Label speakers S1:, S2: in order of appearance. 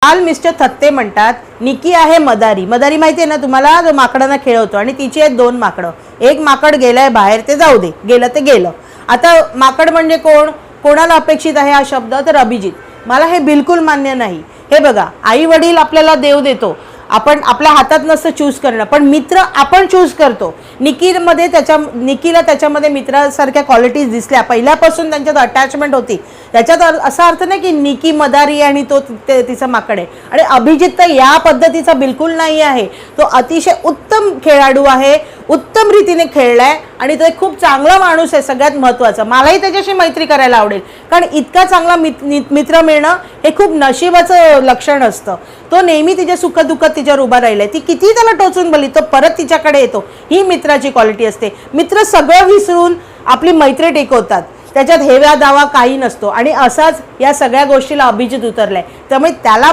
S1: काल मिस्टर थत्ते म्हणतात निकी आहे मदारी. मदारी माहिती आहे ना तुम्हाला, जो माकडांना खेळवतो. आणि तिची आहेत 2 माकडं. एक माकड गेलाय बाहेर, ते जाऊ दे, गेलं ते गेलं. आता माकड म्हणजे कोण, कोणाला अपेक्षित आहे हा शब्द, तर अभिजित. मला हे बिलकुल मान्य नाही. हे बघा, आई वडील आपल्याला देव देतो, आपण आपल्या हातात नसतं चूज करणं, पण मित्र आपण चूज करतो. निकीला त्याच्यामध्ये मित्रासारख्या क्वालिटीज दिसल्या, पहिल्यापासून त्यांच्यात अटॅचमेंट होती. त्याच्यात असा अर्थ नाही की निकी मदारी आणि तो तिचा माकड आहे. आणि अभिजित तर या पद्धतीचा बिलकुल नाही आहे. तो अतिशय उत्तम खेळाडू आहे, उत्तम रीतीने खेळलाय आणि तो एक खूप चांगला माणूस आहे. सगळ्यात महत्त्वाचं, मलाही त्याच्याशी मैत्री करायला आवडेल, कारण इतका चांगला मित्र मिळणं हे खूप नशिबाचं लक्षण असतं. तो नेहमी तिच्या सुखदुःखात तिच्यावर उभा राहिलाय. ती किती त्याला टोचून बोलली, तो परत तिच्याकडे येतो. ही मित्राची क्वालिटी असते. मित्र सगळं विसरून आपली मैत्री टिकवतात, त्याच्यात हेवा दावा काही नसतो. आणि असाच या सगळ्या गोष्टीला अभिजित उतरलाय. त्यामुळे त्याला